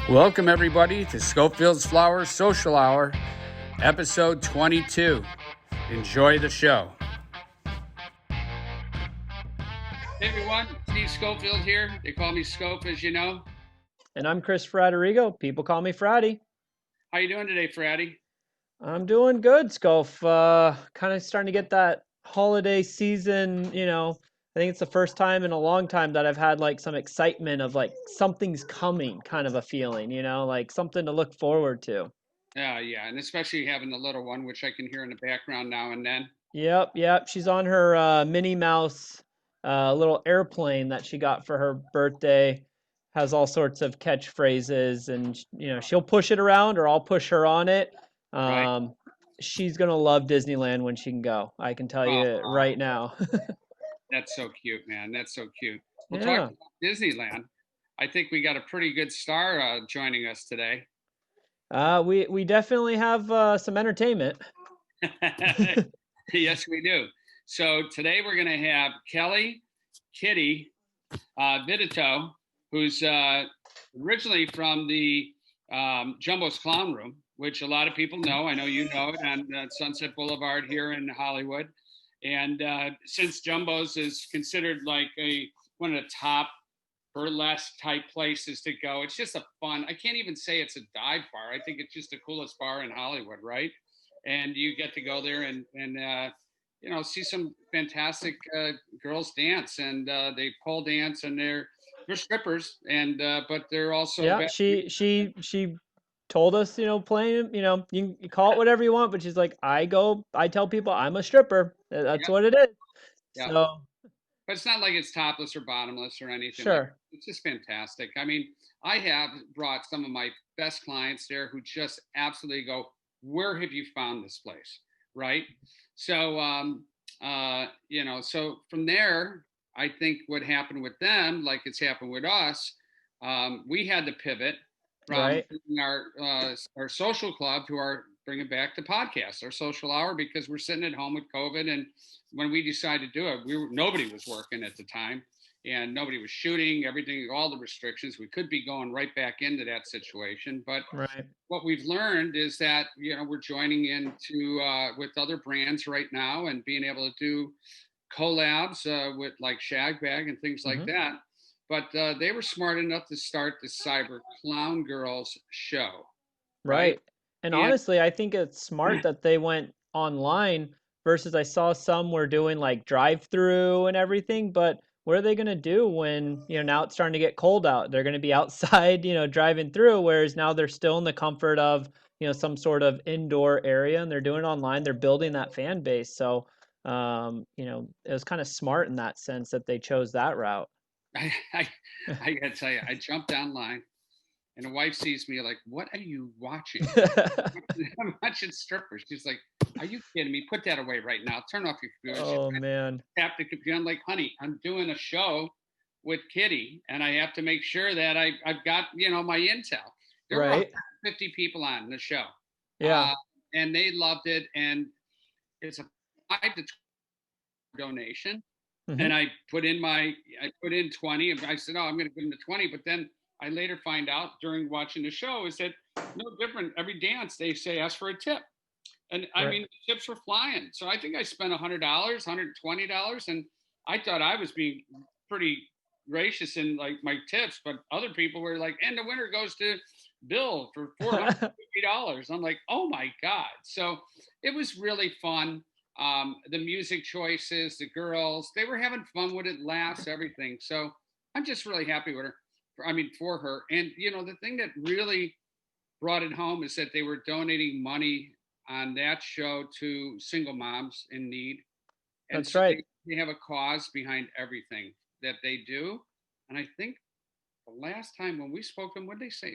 Welcome, everybody, to Scofields Flowers Social Hour, episode 22. Enjoy the show. Hey, everyone. Steve Schofield here. They call me Scof, as you know. And I'm Chris Fratterigo. People call me Fratty. How you doing today, Fratty? I'm doing good, Scof. Kind of starting to get that holiday season, I think it's the first time in a long time that I've had like some excitement of like something's coming kind of a feeling, like something to look forward to. Yeah, and especially having the little one, which I can hear in the background now and then. Yep. She's on her Minnie Mouse little airplane that she got for her birthday. Has all sorts of catchphrases, and she'll push it around, or I'll push her on it. Right. Um, she's gonna love Disneyland when she can go. I can tell Oh, you right now. that's so cute, man. That's so cute. We'll talk Yeah. about Disneyland. I think we got a pretty good star joining us today. We definitely have some entertainment. Yes, we do. So today we're going to have Kelly Kitty Vittetoe, who's originally from the Jumbo's Clown Room, which a lot of people know. I know you know it, on Sunset Boulevard here in Hollywood. And since Jumbo's is considered like one of the top burlesque type places to go, it's just a fun. I can't even say it's a dive bar. I think it's just the coolest bar in Hollywood, right? And you get to go there and see some fantastic girls dance, and they pole dance, and they're strippers, and but they're also Yeah, she told us, playing, you can call it whatever you want, but she's like, I tell people I'm a stripper. That's yeah, what it is. yeah. So, But it's not like it's topless or bottomless or anything like sure. that. It's just fantastic. I mean, I have brought some of my best clients there who just absolutely go, "Where have you found this place?" Right? So, so from there, I think what happened with them, like it's happened with us, we had to pivot from Right. our social club to our bring it back to podcasts, our social hour, because we're sitting at home with COVID. And when we decided to do it, nobody was working at the time, and nobody was shooting. Everything, all the restrictions, we could be going right back into that situation. But Right. what we've learned is that we're joining into with other brands right now and being able to do collabs with like Shagbagg and things like Hmm. that. But they were smart enough to start the Cyber Clown Girls show, right? Right. And And honestly, I think it's smart that they went online versus I saw some were doing like drive-through and everything, but what are they going to do when, now it's starting to get cold out? They're going to be outside, driving through, whereas now they're still in the comfort of, some sort of indoor area and they're doing it online. They're building that fan base. So, it was kind of smart in that sense that they chose that route. I, I, I gotta tell you, I jumped online, and the wife sees me like, "What are you watching?" I'm watching strippers. She's like, "Are you kidding me? Put that away right now. Turn off your computer." She Oh man. tapped the computer. I'm like, "Honey, I'm doing a show with Kitty, and I have to make sure that I've got my intel." There were Right. 150 people on the show, Yeah. uh, and they loved it. And it's a 5 to 20 donation, and Hmm. I put in 20, and I said, "Oh, I'm going to give them the 20." But then I later find out during watching the show is that no different. Every dance they say ask for a tip, and I Right. mean the tips were flying. So I think I spent $100, $120, and I thought I was being pretty gracious in like my tips, but other people were like, "And the winner goes to Bill for $450." I'm like, "Oh my god!" So it was really fun. The music choices, the girls, they were having fun with it, laughs, everything. So I'm just really happy with her. For her. And the thing that really brought it home is that they were donating money on that show to single moms in need. And That's so right. they have a cause behind everything that they do. And I think the last time when we spoke to them, what did they say?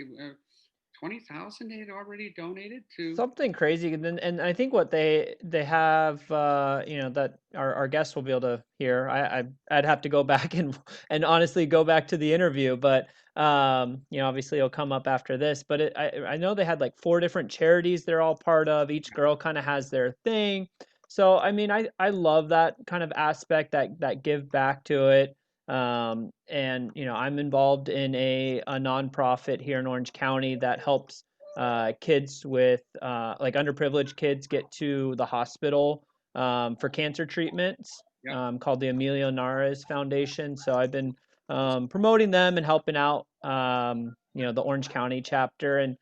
20,000 they had already donated to. Something crazy, and I think what they have, that our guests will be able to hear. I'd have to go back and honestly go back to the interview, but obviously it'll come up after this. But I know they had like four different charities they're all part of. Each girl kind of has their thing. So I mean, I love that kind of aspect, that give back to it. And I'm involved in a nonprofit here in Orange County that helps kids with like underprivileged kids get to the hospital for cancer treatments, Yep. called the Emilio Nares Foundation. So I've been promoting them and helping out the Orange County chapter. And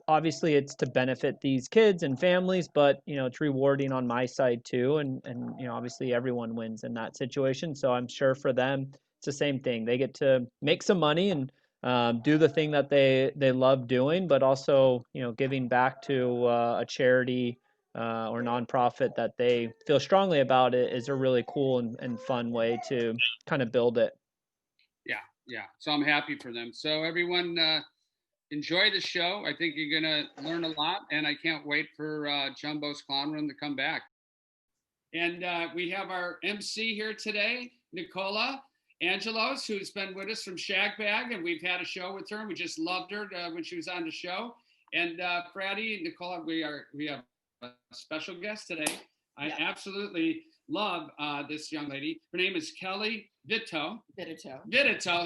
obviously it's to benefit these kids and families, but it's rewarding on my side too. And obviously everyone wins in that situation. So I'm sure for them it's the same thing. They get to make some money and do the thing that they love doing, but also giving back to a charity or nonprofit that they feel strongly about. It is a really cool and fun way to kind of build it. Yeah. So I'm happy for them. So everyone, enjoy the show. I think you're gonna learn a lot, and I can't wait for Jumbo's Clown Room to come back. And we have our MC here today, Nicola Angelos, who's been with us from Shagbagg, and we've had a show with her. And we just loved her when she was on the show. And Fratty, Nicola, we have a special guest today. I absolutely love this young lady. Her name is Kelly Vittetoe. Vittetoe.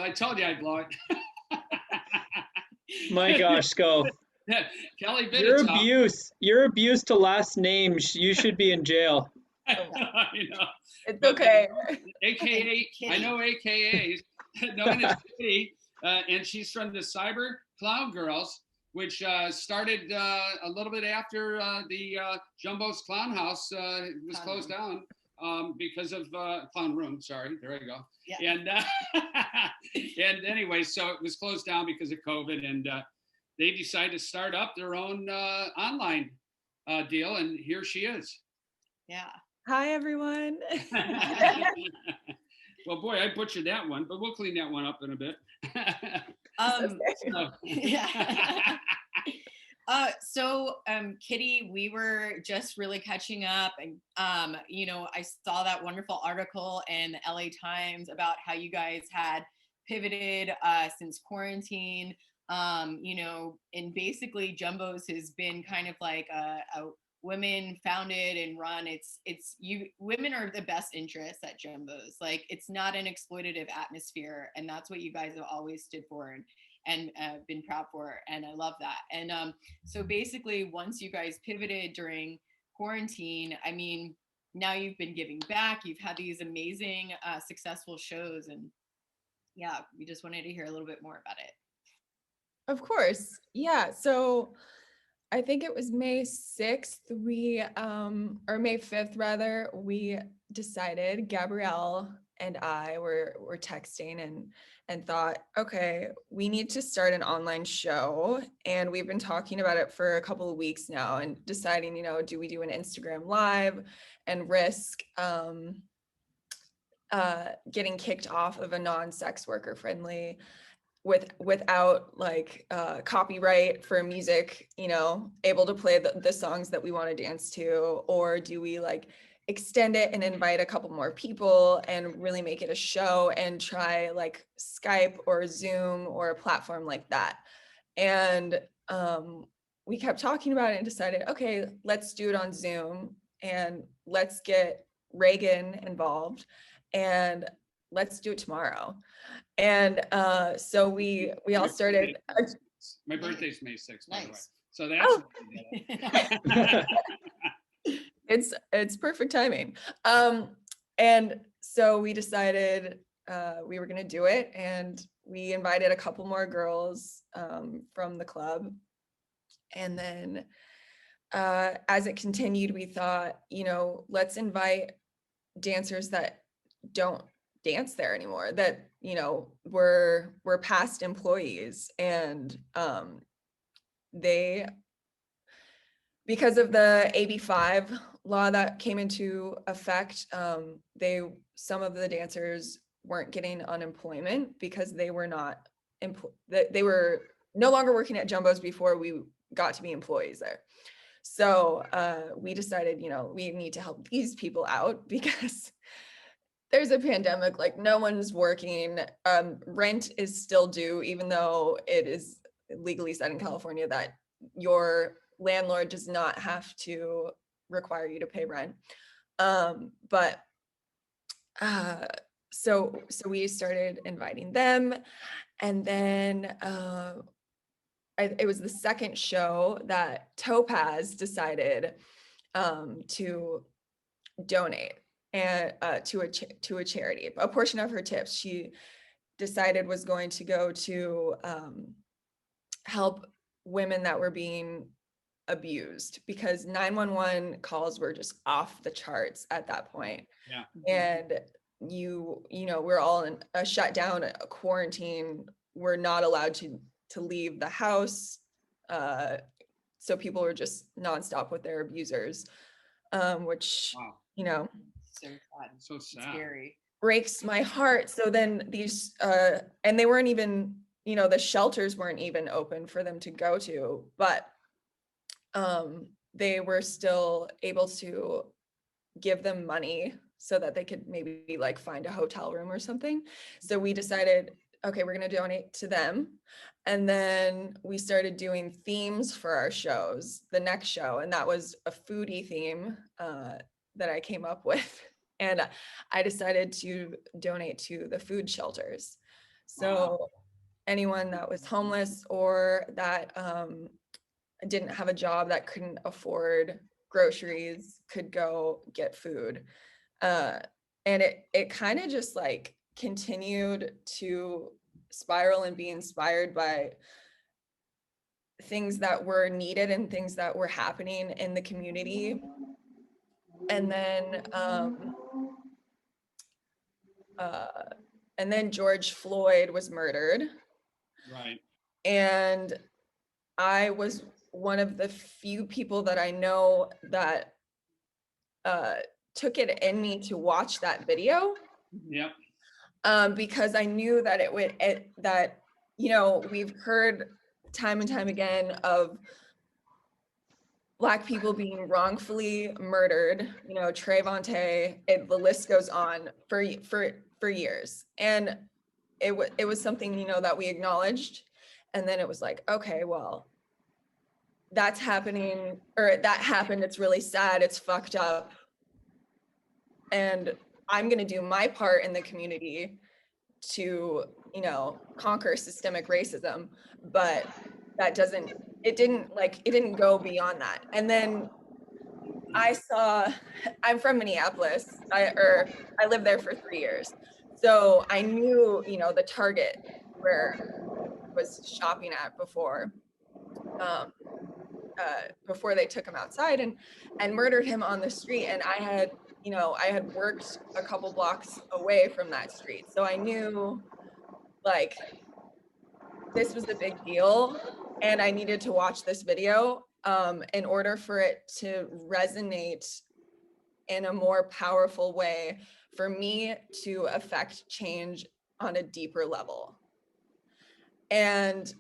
I told you I'd blow it. My gosh, Scof. Kelly Vittetoe. Your abuse to last names. You should be in jail. I know. It's okay. AKA, I know AKAs, known as Kitty, and she's from the Cyber Clown Girls, which started a little bit after the Jumbo's Clown House was closed down because of Clown Room. Sorry, there I go. Yeah. And anyway, so it was closed down because of COVID, and they decided to start up their own online deal, and here she is. Yeah. Hi, everyone. Well, boy, I butchered that one, but we'll clean that one up in a bit. Kitty, we were just really catching up, and I saw that wonderful article in the LA Times about how you guys had pivoted since quarantine. And basically Jumbo's has been kind of like a women founded and run. Women are the best interests at Jumbo's. Like, it's not an exploitative atmosphere, and that's what you guys have always stood for and been proud for, and I love that. And so basically, once you guys pivoted during quarantine, I mean, now you've been giving back. You've had these amazing, successful shows, and yeah, we just wanted to hear a little bit more about it. Of course. Yeah. So I think it was May 6th, or May 5th rather, we decided, Gabrielle and I were texting and thought, okay, we need to start an online show. And we've been talking about it for a couple of weeks now and deciding, do we do an Instagram live and risk getting kicked off of a non-sex worker friendly without like copyright for music, able to play the songs that we want to dance to? Or do we like extend it and invite a couple more people and really make it a show and try like Skype or Zoom or a platform like that? And we kept talking about it and decided, okay, let's do it on Zoom, and let's get Reagan involved, and let's do it tomorrow. And so we all started. My birthday's May 6th, by the way. So that's it's perfect timing. And so we decided we were gonna do it, and we invited a couple more girls from the club. And then as it continued, we thought, let's invite dancers that don't dance there anymore, that we're past employees, and they, because of the AB5 law that came into effect, some of the dancers weren't getting unemployment because they were not they were no longer working at Jumbo's before we got to be employees there. So we decided, we need to help these people out because there's a pandemic, like no one's working. Rent is still due, even though it is legally said in California that your landlord does not have to require you to pay rent. But so we started inviting them, and then it was the second show that Topaz decided to donate and to a charity. A portion of her tips she decided was going to go to help women that were being abused, because 911 calls were just off the charts at that point. Yeah. And you know, we're all in a shutdown, a quarantine. We're not allowed to leave the house. So people were just nonstop with their abusers, which, Wow. you know, So sad. So sad. Scary. breaks my heart. So then these, and they weren't even, you know, the shelters weren't even open for them to go to, but they were still able to give them money so that they could maybe like find a hotel room or something. So we decided, okay, we're going to donate to them. And then we started doing themes for our shows, the next show. And that was a foodie theme that I came up with. And I decided to donate to the food shelters. So anyone that was homeless or that didn't have a job, that couldn't afford groceries, could go get food. And it kind of just like continued to spiral and be inspired by things that were needed and things that were happening in the community. And then George Floyd was murdered. Right. And I was one of the few people that I know that took it in me to watch that video. Yep. Because I knew that that, you know, we've heard time and time again of Black people being wrongfully murdered, you know, Trayvon, the list goes on for years. And it was something, you know, that we acknowledged. And then it was like, okay, well, that's happening, or that happened. It's really sad. It's fucked up. And I'm going to do my part in the community to, you know, conquer systemic racism. But it didn't go beyond that. And then I'm from Minneapolis. I lived there for 3 years. So I knew, you know, the target where I was shopping at before they took him outside and murdered him on the street. And I had worked a couple blocks away from that street. So I knew like this was a big deal and I needed to watch this video in order for it to resonate in a more powerful way for me to affect change on a deeper level. And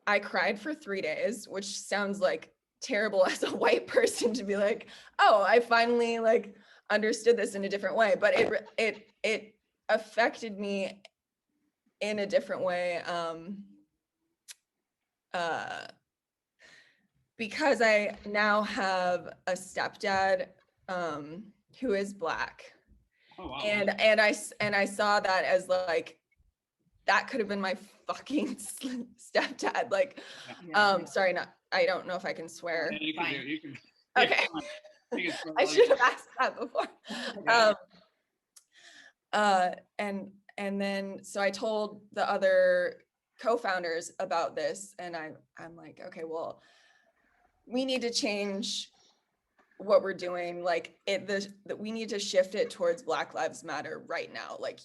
I cried for 3 days, which sounds like terrible as a white person to be like, oh, I finally like understood this in a different way. But it affected me in a different way because I now have a stepdad who is Black. Oh, wow. And I saw that as like, that could have been my fucking stepdad. Like, sorry, I don't know if I can swear. Yeah, you can do it. You can. Okay. You can I should have asked that before. And then, so I told the other co-founders about this, and I'm like, okay, well, we need to change what we're doing. Like we need to shift it towards Black Lives Matter right now. Like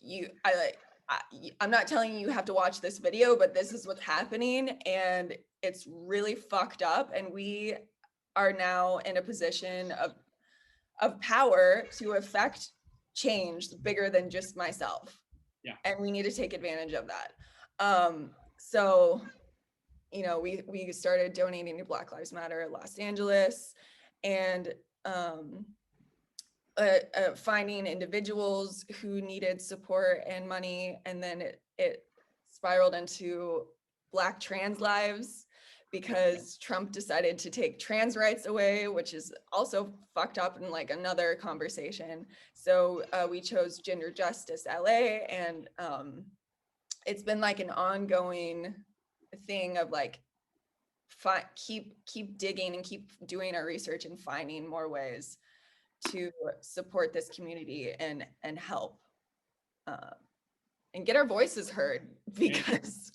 I'm not telling you have to watch this video, but this is what's happening and it's really fucked up. And we are now in a position of power to affect change bigger than just myself. Yeah. And we need to take advantage of that. So, you know, we started donating to Black Lives Matter Los Angeles and finding individuals who needed support and money. And then it spiraled into Black trans lives because Trump decided to take trans rights away, which is also fucked up in like another conversation. So we chose Gender Justice LA, and it's been like an ongoing thing of like keep digging and keep doing our research and finding more ways to support this community and help and get our voices heard, because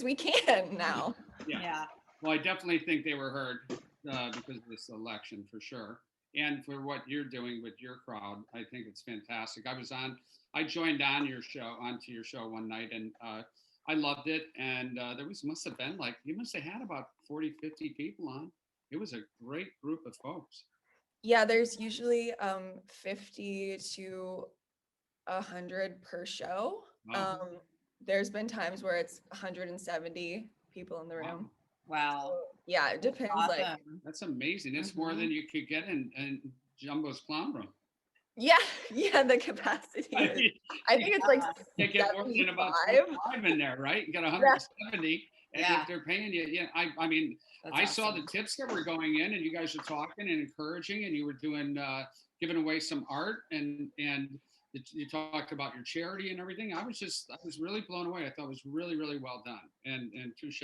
we can now. Yeah. Well, I definitely think they were heard because of this election, for sure. And for what you're doing with your crowd, I think it's fantastic. I joined onto your show one night, and I loved it. And must have been like, you must have had about 40, 50 people on. It was a great group of folks. Yeah, there's usually 50 to 100 per show. Wow. There's been times where it's 170 people in the room. Wow. So, yeah, it depends. Awesome. Like, that's amazing. It's more than you could get in Jumbo's Clown Room. yeah, the capacity. I think it's like you get more than about 5 in there, right? You got 170, and if they're paying you, I mean, that's awesome. Saw the tips that were going in, and you guys were talking and encouraging, and you were doing giving away some art, and you talked about your charity and everything. I was really blown away. I thought it was really, really well done, and touche.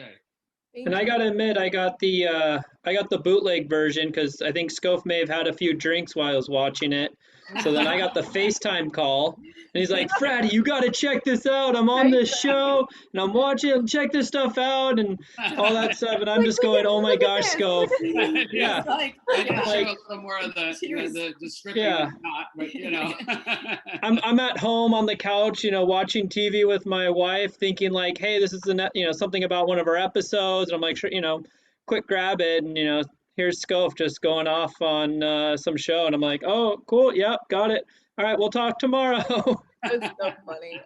And I gotta admit, I got the bootleg version because I think Scof may have had a few drinks while I was watching it. So then I got the FaceTime call, and he's like, "Fratty, you gotta check this out. I'm on this show, and I'm watching. Check this stuff out, and all that stuff." And I'm just going, "Oh my gosh, Scof!" Yeah, like show a little more of the scripting. Yeah, not, but you know. I'm at home on the couch, watching TV with my wife, thinking like, "Hey, this is something about one of our episodes." And I'm like, quick grab it, and here's Scof just going off on some show, and I'm like, "Oh, cool, yep, got it. All right, we'll talk tomorrow." It's so funny.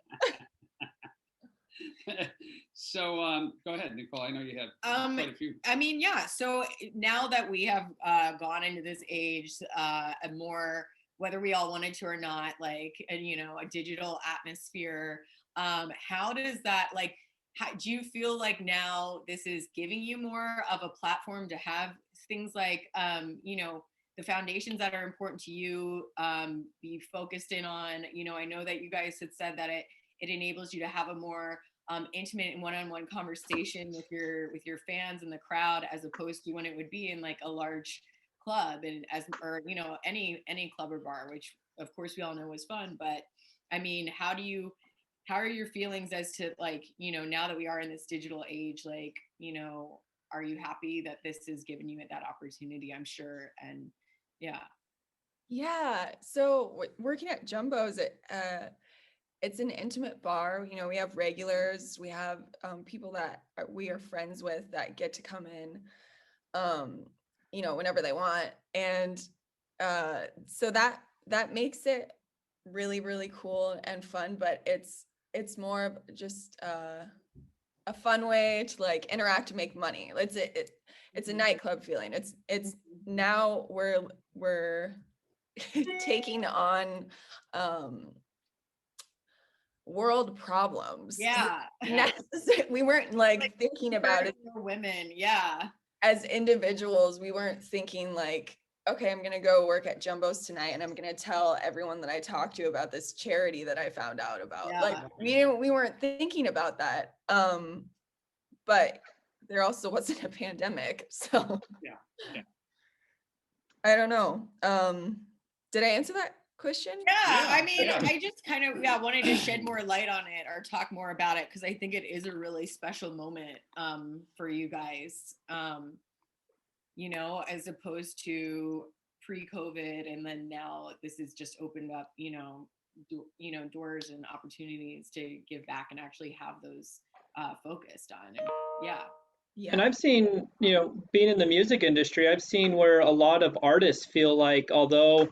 So go ahead, Nicole. I know you have quite a few. I mean, yeah. So now that we have gone into this age, a more, whether we all wanted to or not, like a digital atmosphere. How does that do you feel like now this is giving you more of a platform to have things like, the foundations that are important to you be focused in on? I know that you guys had said that it enables you to have a more intimate and one-on-one conversation with your fans and the crowd, as opposed to when it would be in like a large club or any club or bar, which of course we all know is fun. But I mean, how are your feelings as to now that we are in this digital age, are you happy that this has given you that opportunity? I'm sure. And yeah. So working at Jumbo's, it's an intimate bar. We have regulars, we have people that we are friends with that get to come in whenever they want, and so that makes it really, really cool and fun. But it's more of just a fun way to interact and make money. It's a nightclub feeling. It's now we're taking on world problems. Yeah. We weren't thinking about it. Women, yeah. As individuals, we weren't thinking okay, I'm gonna go work at Jumbo's tonight, and I'm gonna tell everyone that I talked to about this charity that I found out about. Yeah. We weren't thinking about that. But there also wasn't a pandemic, so yeah. I don't know. Did I answer that question? Yeah. I mean, I just kind of wanted to shed more light on it or talk more about it, because I think it is a really special moment for you guys. As opposed to pre-COVID, and then now this has just opened up, doors and opportunities to give back and actually have those focused on. And Yeah. And I've seen, being in the music industry, I've seen where a lot of artists feel like, although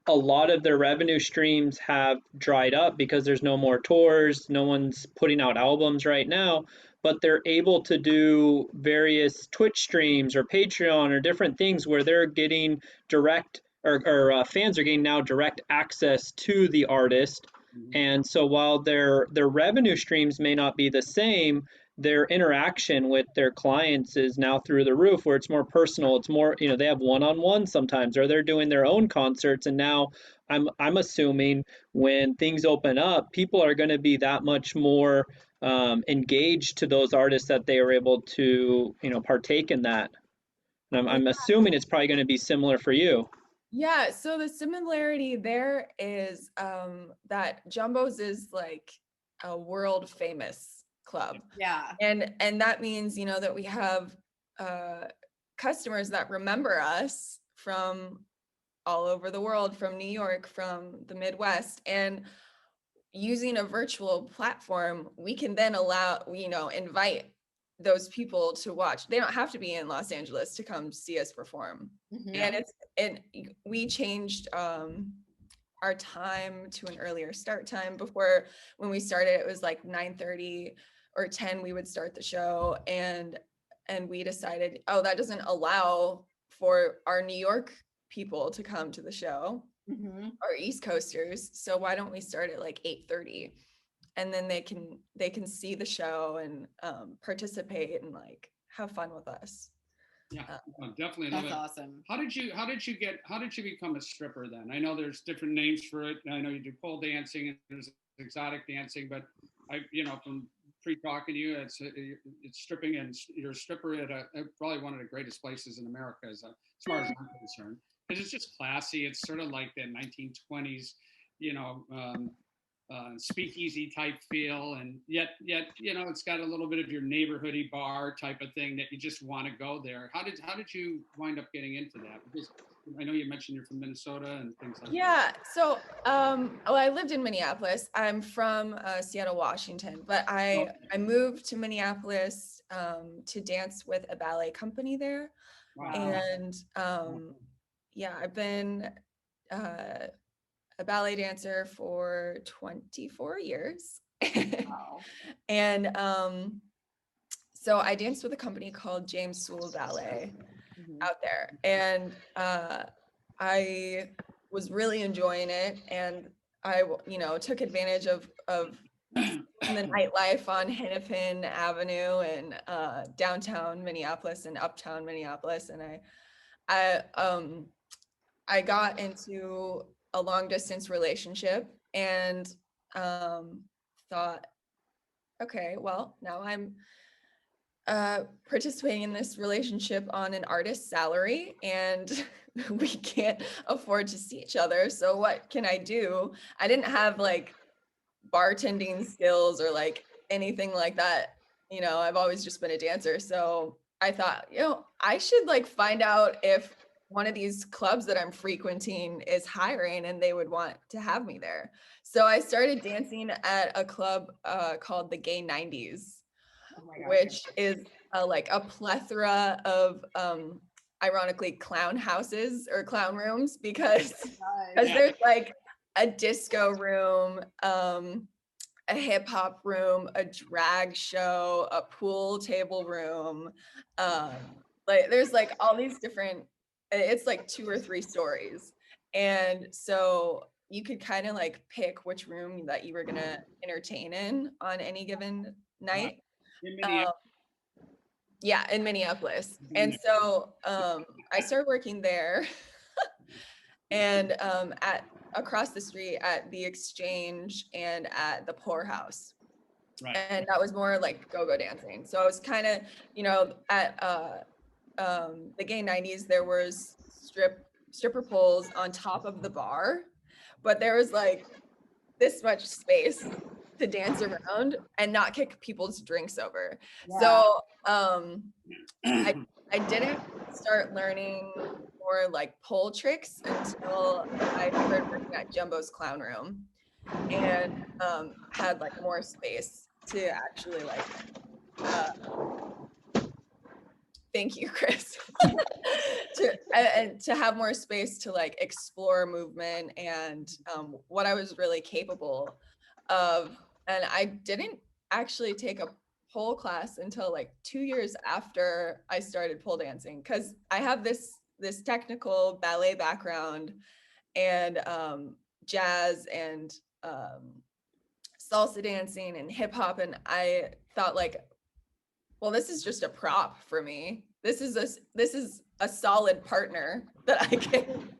a lot of their revenue streams have dried up because there's no more tours, no one's putting out albums right now, but they're able to do various Twitch streams or Patreon or different things where they're getting direct or fans are getting now direct access to the artist. Mm-hmm. And so while their revenue streams may not be the same, their interaction with their clients is now through the roof, where it's more personal. It's more, they have one-on-one sometimes, or they're doing their own concerts. And now I'm assuming when things open up, people are going to be that much more engaged to those artists that they were able to, partake in that. And I'm assuming it's probably going to be similar for you. Yeah, so the similarity there is that Jumbo's is like a world famous club. Yeah. And that means, that we have customers that remember us from all over the world, from New York, from the Midwest. And using a virtual platform, we can then invite those people to watch. They don't have to be in Los Angeles to come see us perform. Mm-hmm. And we changed our time to an earlier start time. Before, when we started, it was like 9:30 or 10 we would start the show, and we decided, that doesn't allow for our New York people to come to the show, or East Coasters, so why don't we start at like 8:30, and then they can see the show and participate and like have fun with us. Yeah, definitely. That's awesome. How did you become a stripper then? I know there's different names for it. I know you do pole dancing and there's exotic dancing, but from pre-talking to you, it's stripping, and you're a stripper at probably one of the greatest places in America as far as I'm concerned, because it's just classy. It's sort of like the 1920s, speakeasy type feel, and yet it's got a little bit of your neighborhoody bar type of thing that you just want to go there. How did you wind up getting into that? Because I know you mentioned you're from Minnesota and things like that. Yeah, so I lived in Minneapolis. I'm from Seattle, Washington, but I moved to Minneapolis to dance with a ballet company there. Wow. And I've been a ballet dancer for 24 years. Wow. And so I danced with a company called James Sewell Ballet out there. And I was really enjoying it. And I, took advantage of the nightlife on Hennepin Avenue and downtown Minneapolis and uptown Minneapolis. And I got into a long distance relationship and thought, okay, well, now I'm participating in this relationship on an artist's salary, and we can't afford to see each other. So what can I do? I didn't have like bartending skills or like anything like that. I've always just been a dancer. So I thought, I should like find out if one of these clubs that I'm frequenting is hiring and they would want to have me there. So I started dancing at a club called the Gay 90s, which is like a plethora of ironically clown houses or clown rooms, because there's like a disco room, a hip hop room, a drag show, a pool table room. Like there's like all these different, it's like 2 or 3 stories. And so you could kind of like pick which room that you were going to entertain in on any given night. In Minneapolis. Yeah, in Minneapolis. And so I started working there and at across the street at the Exchange and at the Poorhouse. Right. And that was more like go-go dancing. So I was kind of, at the Gay 90s, there was stripper poles on top of the bar, but there was like this much space to dance around and not kick people's drinks over. Yeah. So I didn't start learning more like pole tricks until I started working at Jumbo's Clown Room and had like more space to actually like thank you, Chris. to have more space to like explore movement and what I was really capable of. And I didn't actually take a pole class until like 2 years after I started pole dancing, because I have this technical ballet background and jazz and salsa dancing and hip hop, and I thought like Well, this is just a prop for me. This is a solid partner that I can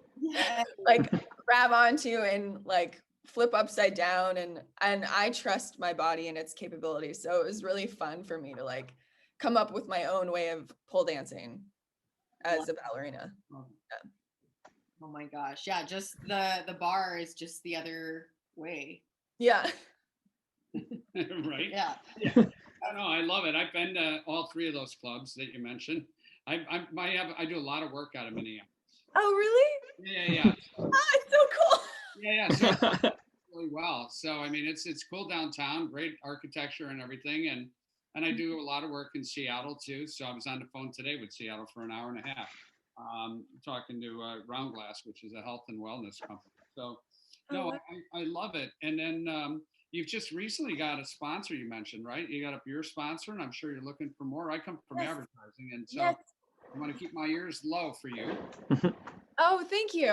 like grab onto and like flip upside down, and I trust my body and its capabilities. So it was really fun for me to like come up with my own way of pole dancing as a ballerina. Oh my gosh. Yeah, just the bar is just the other way. Yeah. Right? Yeah. I don't know. I love it. I've been to all three of those clubs that you mentioned. I do a lot of work out of Minneapolis. Oh, really? Yeah. Oh, it's so cool. Yeah. So really well. So I mean, it's cool downtown, great architecture and everything, and I do a lot of work in Seattle too. So I was on the phone today with Seattle for an hour and a half, talking to Round Glass, which is a health and wellness company. So no, I love it. And then you've just recently got a sponsor, you mentioned, right? You got a beer sponsor, and I'm sure you're looking for more. I come from advertising, and so I want to keep my ears low for you. Oh, thank you.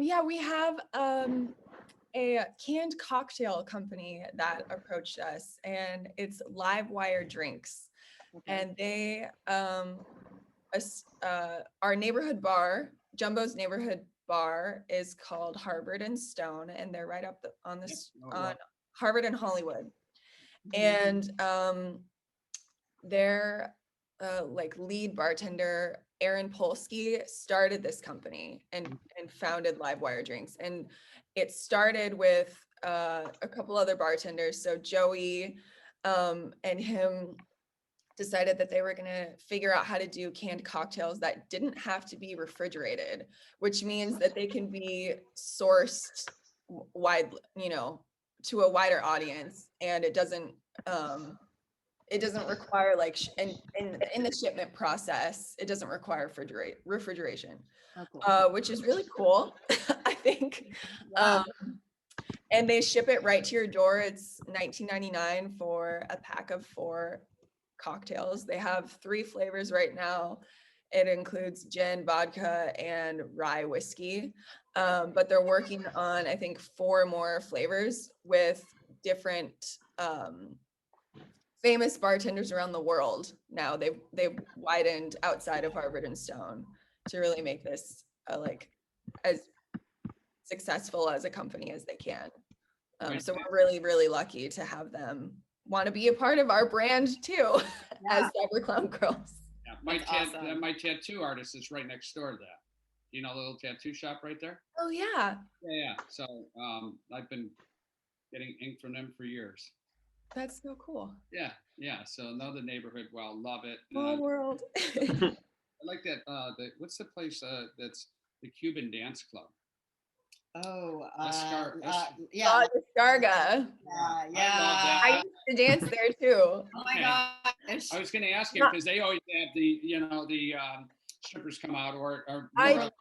Yeah, we have a canned cocktail company that approached us, and it's Live Wire Drinks. And they our neighborhood bar, Jumbo's neighborhood bar, is called Harvard and Stone, and they're right up on Harvard and Hollywood. And their like lead bartender, Aaron Polsky, started this company and founded Live Wire Drinks. And it started with a couple other bartenders. So Joey and him decided that they were going to figure out how to do canned cocktails that didn't have to be refrigerated, which means that they can be sourced wide, to a wider audience, and it doesn't require like in the shipment process, it doesn't require refrigeration, which is really cool. I think. And they ship it right to your door. It's $19.99 for a pack of 4 cocktails. They have 3 flavors right now. It includes gin, vodka, and rye whiskey. But they're working on, I think, 4 more flavors with different famous bartenders around the world. Now they've widened outside of Harvard and Stone to really make this like as successful as a company as they can. So we're really, really lucky to have them want to be a part of our brand too, as Cyber Clown Girls. Yeah, my tattoo artist is right next door to that. You know, the little tattoo shop right there? Oh yeah. Yeah. So I've been getting ink from them for years. That's so cool. Yeah. So know the neighborhood well, love it. Small world. I like that. What's the place that's the Cuban dance club? Oh, yeah. Descarga. Yeah. I used to dance there too. Oh my gosh. I was going to ask you because they always have the strippers come out I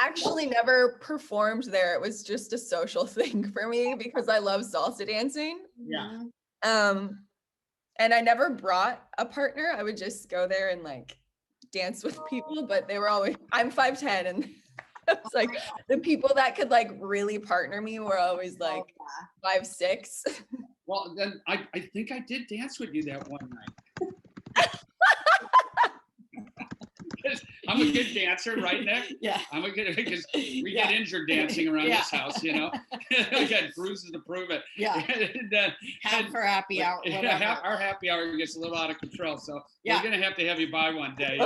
actually never performed there. It was just a social thing for me because I love salsa dancing. Yeah. And I never brought a partner. I would just go there and like dance with people, but they were always, I'm 5'10", and it's like the people that could like really partner me were always like 5'6". Well, then I think I did dance with you that one night. I'm a good dancer, right, Nick? Yeah. I'm a good, because we get injured dancing around this house, I got bruises to prove it. Yeah. And for happy hour. Our happy hour gets a little out of control, so we're gonna have to have you by one day.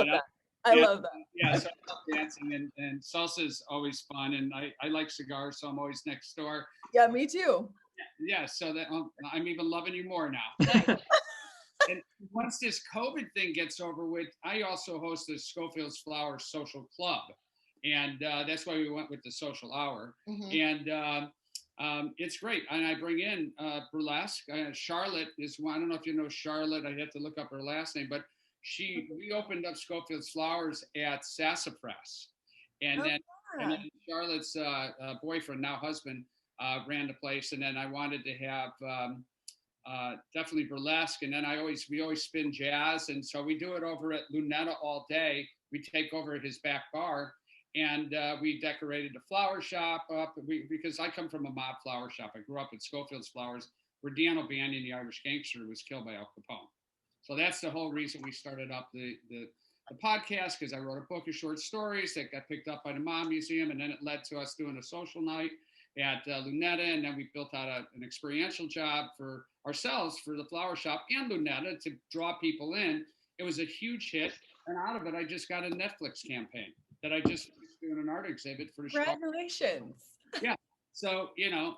I love that. Yeah, so I love dancing, and salsa is always fun, and I like cigars, so I'm always next door. Yeah, me too. Yeah, so that I'm even loving you more now. And once this COVID thing gets over with, I also host the Scofields Flowers social club. And that's why we went with the social hour. Mm-hmm. And it's great. And I bring in burlesque. Charlotte is one. I don't know if you know Charlotte. I have to look up her last name. But we opened up Scofields Flowers at Sassafras. And then Charlotte's boyfriend, now husband, ran the place. And then I wanted to have... definitely burlesque, and then we always spin jazz, and so we do it over at Lunetta all day. We take over his back bar, and we decorated the flower shop up. Because I come from a mob flower shop. I grew up at Schofields Flowers, where Dan O'Banion, the Irish gangster, was killed by Al Capone. So that's the whole reason we started up the podcast, because I wrote a book of short stories that got picked up by the Mom Museum, and then it led to us doing a social night at Lunetta, and then we built out an experiential job for ourselves for the flower shop and Lunetta to draw people in. It was a huge hit, and out of it, I just got a Netflix campaign that I just was doing an art exhibit for the shop. Congratulations. Yeah. So,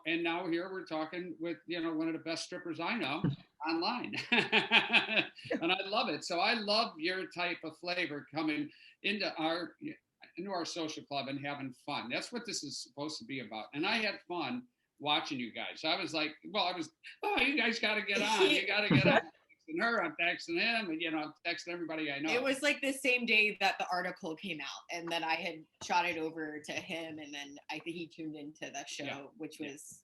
and now here we're talking with, one of the best strippers I know online. And I love it. So I love your type of flavor coming into our social club and having fun. That's what this is supposed to be about. And I had fun watching you guys. I was like, you guys got to get on. You got to get on. I'm texting her, I'm texting him, and I'm texting everybody I know. It was like the same day that the article came out, and then I had shot it over to him, and then I think he tuned into the show, which was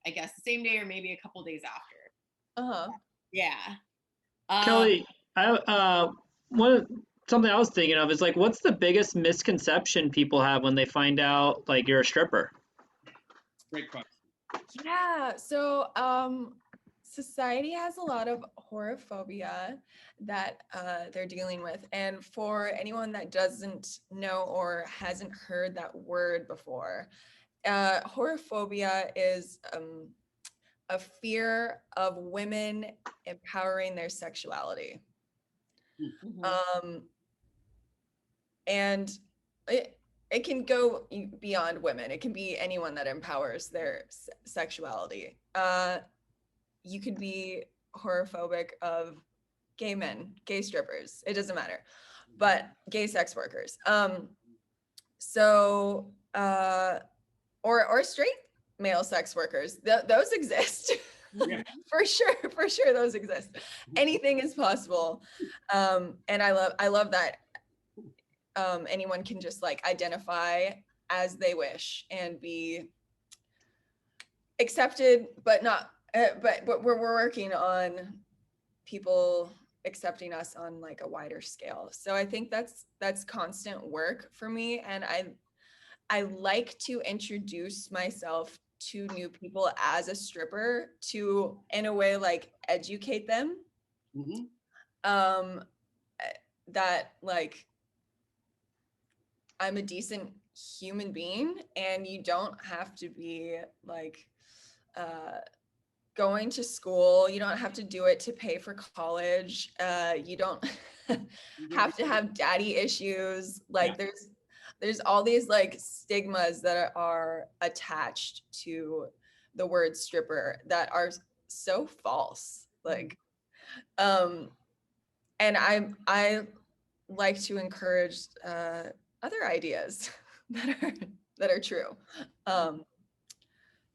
I guess the same day or maybe a couple days after. Yeah. Kelly, something I was thinking of is like, what's the biggest misconception people have when they find out like you're a stripper? Great question. Yeah. So society has a lot of horrorphobia that they're dealing with. And for anyone that doesn't know or hasn't heard that word before, horrorphobia is a fear of women empowering their sexuality. And it can go beyond women. It can be anyone that empowers their sexuality. You could be horrorphobic of gay men, gay strippers. It doesn't matter, but gay sex workers. Or straight male sex workers. Those exist. Yeah. For sure, those exist. Anything is possible. And I love that anyone can just like identify as they wish and be accepted, but not. But we're working on people accepting us on like a wider scale. So I think that's constant work for me, and I like to introduce myself to new people as a stripper to, in a way, like educate them. That like I'm a decent human being, and you don't have to be like going to school. You don't have to do it to pay for college. You don't have to have daddy issues. Like there's all these like stigmas that are attached to the word stripper that are so false. Like, and I like to encourage other ideas that are true.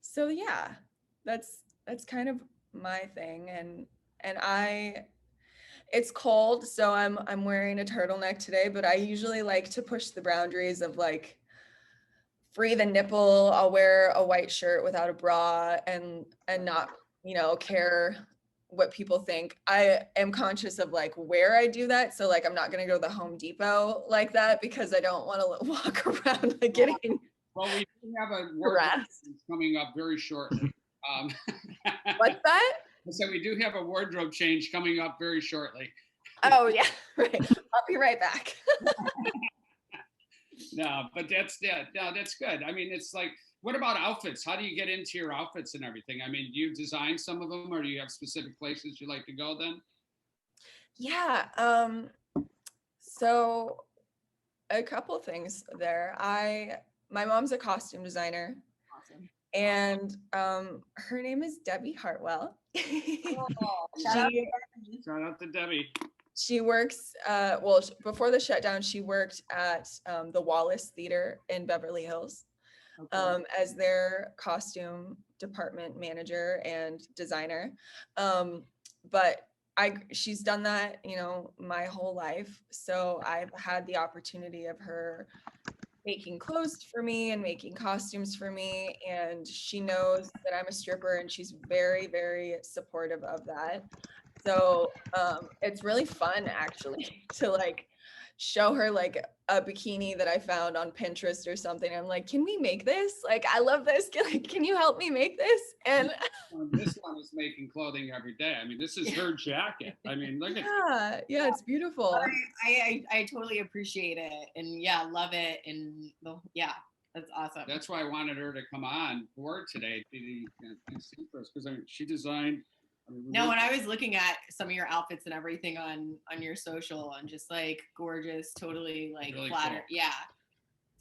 So yeah, that's kind of my thing, and it's cold, so I'm wearing a turtleneck today, but I usually like to push the boundaries of like free the nipple. I'll wear a white shirt without a bra and not, care what people think. I am conscious of like where I do that. So like I'm not gonna go to the Home Depot like that, because I don't want to walk around like getting Well, we do have a wardrobe coming up very shortly. What's that? So we do have a wardrobe change coming up very shortly. Oh yeah, right. I'll be right back. No, but that's good. I mean, it's like, what about outfits? How do you get into your outfits and everything? I mean, do you design some of them, or do you have specific places you like to go then? Yeah. So a couple of things there. My mom's a costume designer. Awesome. And her name is Debbie Hartwell. Shout out to Debbie. She works, before the shutdown, she worked at the Wallace Theater in Beverly Hills as their costume department manager and designer. But she's done that, my whole life. So I've had the opportunity of her making clothes for me and making costumes for me, and she knows that I'm a stripper, and she's very, very supportive of that. So it's really fun actually to like show her like a bikini that I found on Pinterest or something. I'm like, can we make this? Like, I love this. Can you help me make this? And this one is making clothing every day. I mean, this is her jacket. I mean, look at yeah, it's beautiful. I totally appreciate it, and yeah, love it, and yeah, that's awesome. That's why I wanted her to come on board today to be because I mean, she designed. I mean, no, when I was looking at some of your outfits and everything on your social, and just like gorgeous, totally like really flattered. Cool. Yeah,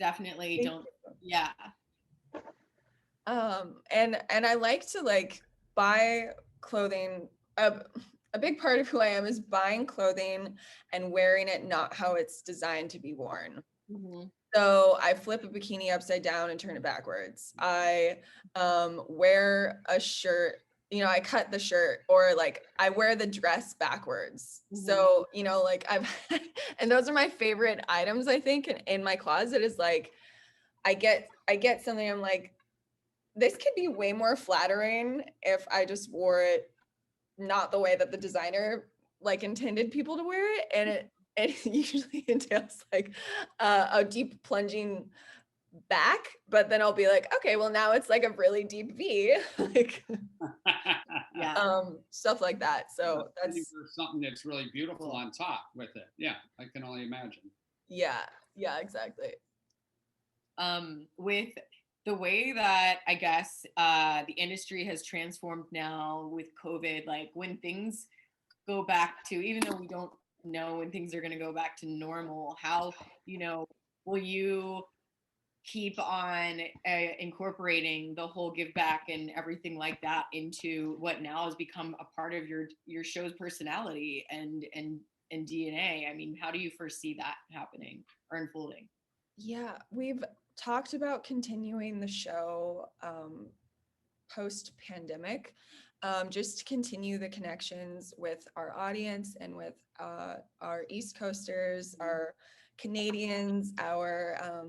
definitely don't. Yeah. And I like to like buy clothing. A big part of who I am is buying clothing and wearing it not how it's designed to be worn. Mm-hmm. So I flip a bikini upside down and turn it backwards. I wear a shirt, you know, I cut the shirt, or like I wear the dress backwards. Mm-hmm. So, you know, like and those are my favorite items, I think, in my closet is like, I get something, I'm like, this could be way more flattering if I just wore it not the way that the designer like intended people to wear it, and it usually entails like a deep plunging back, but then I'll be like, okay, well now it's like a really deep V, like yeah, stuff like that. So that's something that's really beautiful on top with it. Yeah, I can only imagine. Yeah, exactly. With the way that I guess the industry has transformed now with COVID, like when things go back to, even though we don't know when things are going to go back to normal, how, you know, will you keep on incorporating the whole give back and everything like that into what now has become a part of your show's personality and DNA? I mean, how do you foresee that happening or unfolding? Yeah, we've talked about continuing the show post-pandemic, just to continue the connections with our audience and with our East Coasters, our Canadians, our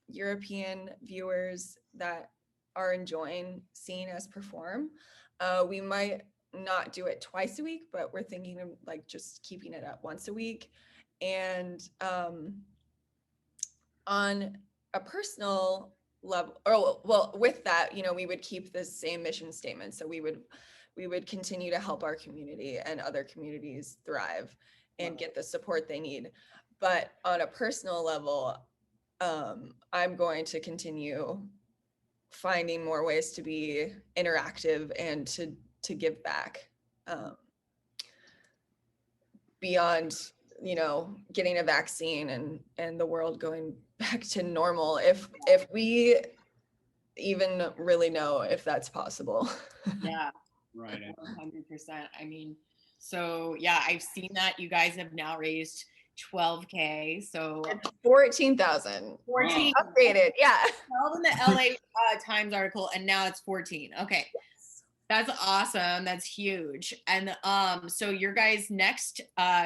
European viewers that are enjoying seeing us perform. We might not do it twice a week, but we're thinking of like just keeping it up once a week. And on a personal level, or well, with that, you know, we would keep the same mission statement. So we would continue to help our community and other communities thrive and get the support they need. But on a personal level, I'm going to continue finding more ways to be interactive and to give back, beyond, you know, getting a vaccine and the world going back to normal, if we even really know if that's possible. Yeah, right. 100%. I mean, so yeah, I've seen that you guys have now raised $12,000. So 14,000. 14 upgraded. Yeah. 12 in the LA Times article, and now it's 14. Okay. Yes. That's awesome. That's huge. And so your guys' next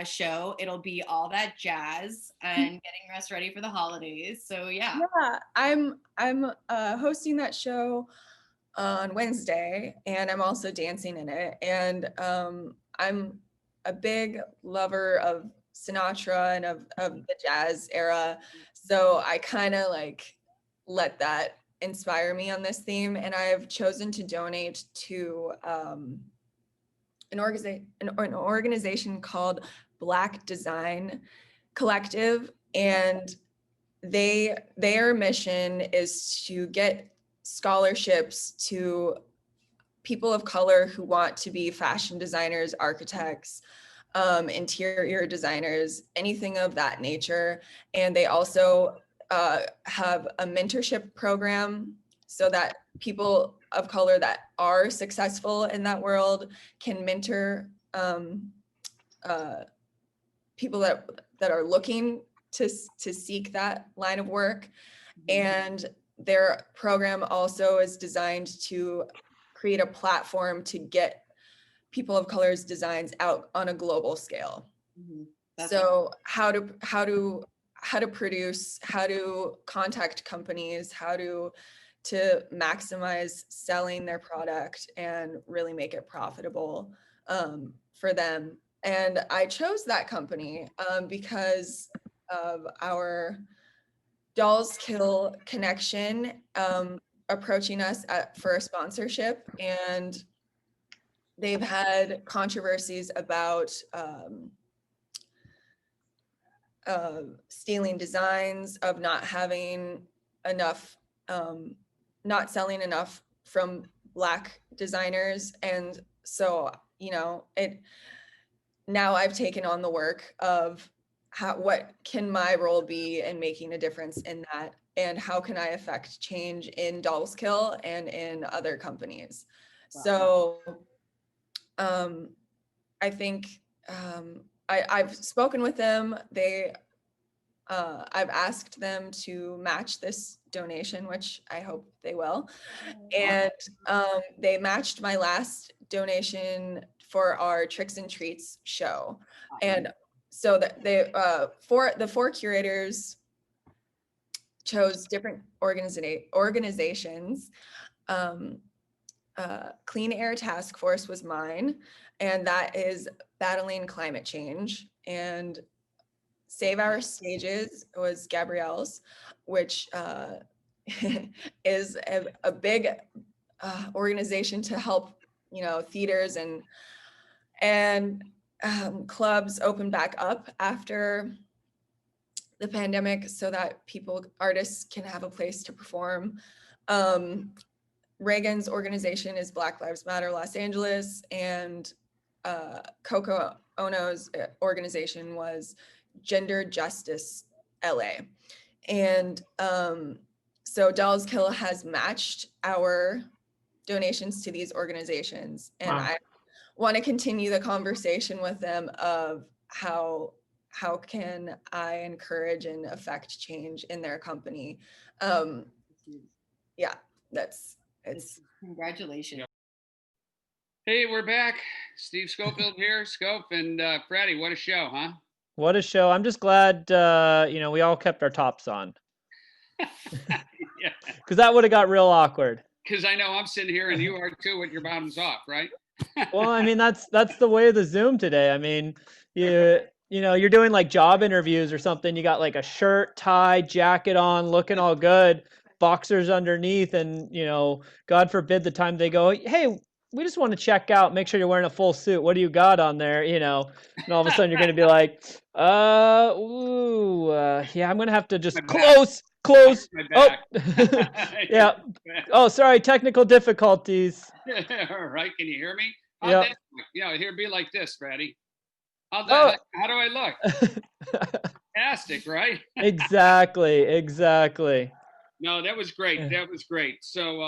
show, it'll be All That Jazz and getting us ready for the holidays. So yeah. Yeah, I'm hosting that show on Wednesday, and I'm also dancing in it. And I'm a big lover of Sinatra and of the jazz era, so I kind of like let that inspire me on this theme. And I've chosen to donate to an organization called Black Design Collective, and their mission is to get scholarships to people of color who want to be fashion designers, architects, interior designers, anything of that nature. And they also have a mentorship program so that people of color that are successful in that world can mentor people that are looking to seek that line of work. And their program also is designed to create a platform to get people of color's designs out on a global scale. Mm-hmm. So how to produce, how to contact companies, how to maximize selling their product and really make it profitable for them. And I chose that company because of our Dolls Kill connection approaching us for a sponsorship, and they've had controversies about stealing designs, of not having enough, not selling enough from Black designers. And so, you know, now I've taken on the work of what can my role be in making a difference in that, and how can I affect change in Dolls Kill and in other companies. Wow. So I think I've spoken with them. I've asked them to match this donation, which I hope they will. And they matched my last donation for our Tricks and Treats show. And so that the four curators chose different organizations. Clean Air Task Force was mine, and that is battling climate change. And Save Our Stages was Gabrielle's, which is a big organization to help, you know, theaters and clubs open back up after the pandemic, so that artists can have a place to perform. Reagan's organization is Black Lives Matter Los Angeles, and Coco Ono's organization was Gender Justice LA. And so Dolls Kill has matched our donations to these organizations. And wow. I want to continue the conversation with them of how can I encourage and affect change in their company. Yeah, it's congratulations. Hey, we're back. Steve Schofield here, Scof, and Fratty. What a show, huh? What a show. I'm just glad, you know, we all kept our tops on. Yeah. Because that would have got real awkward. Because I know I'm sitting here and you are too with your bottoms off, right? Well, I mean, that's the way of the Zoom today. I mean, you know, you're doing like job interviews or something. You got like a shirt, tie, jacket on, looking all good, boxers underneath, and, you know, God forbid the time they go, hey, we just want to check out, make sure you're wearing a full suit. What do you got on there? You know, and all of a sudden you're going to be like, yeah, I'm going to have to just close. Oh, yeah. Oh, sorry, technical difficulties. All right, can you hear me? Yeah. Yeah, here be like this, Fratty. How do I look? Fantastic, right? Exactly. No, that was great. That was great. So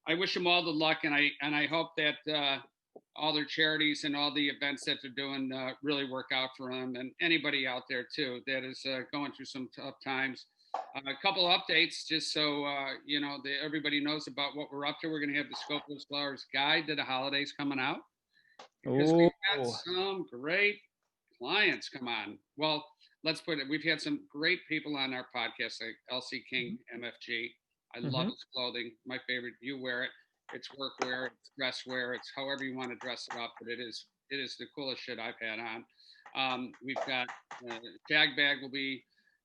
I wish them all the luck, and I hope that all their charities and all the events that they're doing really work out for them, and anybody out there too that is going through some tough times. A couple of updates, just so you know, everybody knows about what we're up to. We're going to have the Scofields Flowers Guide to the Holidays coming out, because we've got some great clients come on. Well, let's put it, we've had some great people on our podcast, like LC King, MFG. I love his clothing. My favorite. You wear it. It's workwear, it's dress wear, it's however you want to dress it up, but it is the coolest shit I've had on. We've got Shagbagg will be,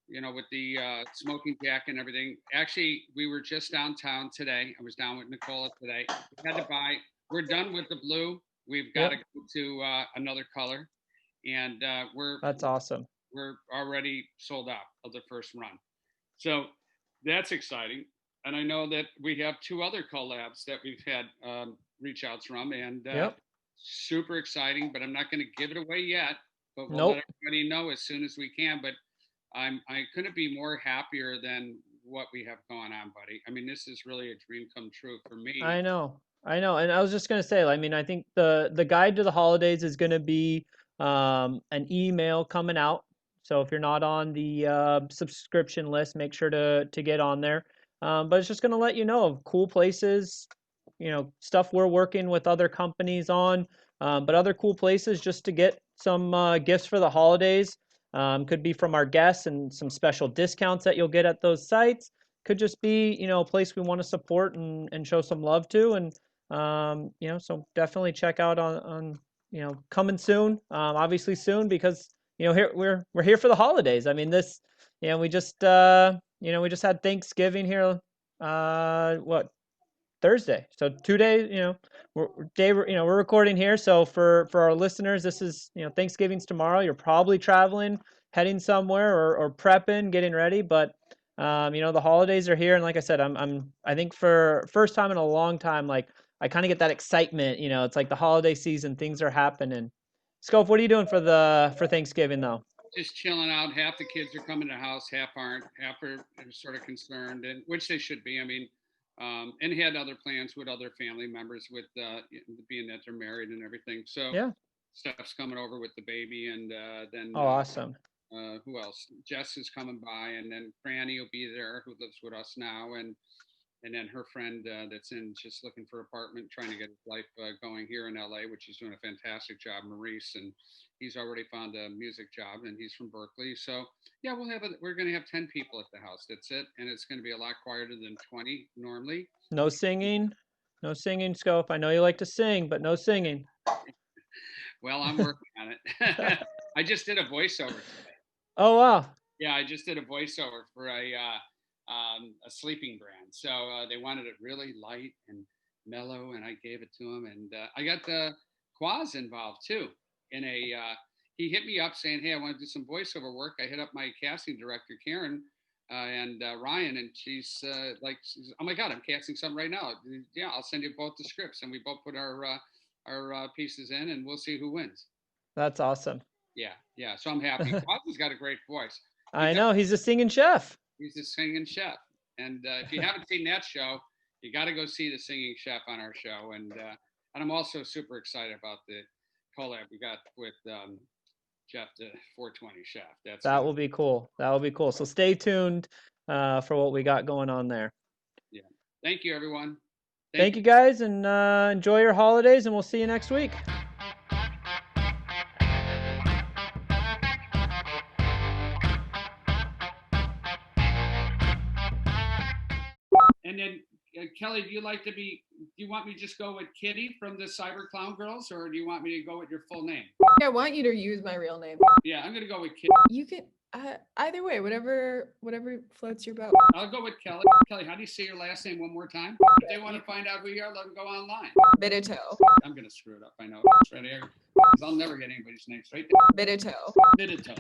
you know, with the smoking jacket and everything. Actually, we were just downtown today. I was down with Nicola today. We had to buy. We're done with the blue. We've got to go to another color, and that's awesome. We're already sold out of the first run, so that's exciting. And I know that we have two other collabs that we've had reach outs from, and super exciting. But I'm not going to give it away yet. But we'll let everybody know as soon as we can. But I couldn't be more happier than what we have going on, buddy. I mean, this is really a dream come true for me. I know. And I was just going to say, I mean, I think the guide to the holidays is going to be an email coming out. So if you're not on the subscription list, make sure to get on there. But it's just going to let you know of cool places, you know, stuff we're working with other companies on, but other cool places just to get some gifts for the holidays. Could be from our guests and some special discounts that you'll get at those sites. Could just be, you know, a place we want to support and show some love to. And, you know, so definitely check out on you know, coming soon, obviously soon, because here we're here for the holidays. I mean, this, we just we just had Thanksgiving here, what, Thursday. So 2 days, we're recording here. So for our listeners, this is, Thanksgiving's tomorrow. You're probably traveling, heading somewhere, or prepping, getting ready. But the holidays are here, and like I said, I think for first time in a long time, like I kind of get that excitement. It's like the holiday season, things are happening. Scof, what are you doing for Thanksgiving though? Just chilling out. Half the kids are coming to the house, half aren't. Half are sort of concerned, and which they should be. I mean, and had other plans with other family members, with being that they're married and everything. So Yeah. Stuff's coming over with the baby, and then Oh, awesome. Who else? Jess is coming by, and then Franny will be there, who lives with us now, and then her friend that's just looking for an apartment, trying to get his life going here in LA, which he's doing a fantastic job, Maurice, and he's already found a music job, and he's from Berkeley. So yeah, we're going to have 10 people at the house. That's it, and it's going to be a lot quieter than 20 normally. No singing, Scof. I know you like to sing, but no singing. Well, I'm working on it. I just did a voiceover today. Oh wow. Yeah, I just did a voiceover for a sleeping brand. So they wanted it really light and mellow, and I gave it to them. And I got Quaz involved too. He hit me up saying, "Hey, I want to do some voiceover work." I hit up my casting director, Karen, and Ryan, and she's like, "Oh my God, I'm casting something right now. Yeah, I'll send you both the scripts," and we both put our pieces in, and we'll see who wins. That's awesome. Yeah. So I'm happy. Quaz has got a great voice. I know, he's a singing chef. He's a singing chef. And if you haven't seen that show, you got to go see the singing chef on our show. And I'm also super excited about the collab we got with Jeff, the 420 chef. That will be cool. That will be cool. So stay tuned for what we got going on there. Yeah. Thank you, everyone. Thank you guys, and enjoy your holidays, and we'll see you next week. And then, Kelly, do you want me to just go with Kitty from the Cyber Clown Girls, or do you want me to go with your full name? I want you to use my real name. Yeah, I'm going to go with Kitty. You can, either way, whatever floats your boat. I'll go with Kelly. Kelly, how do you say your last name one more time? If they want to find out who you are, let them go online. Vittetoe. I'm going to screw it up, I know. Ready? I'll never get anybody's name straight. Vittetoe. Vittetoe.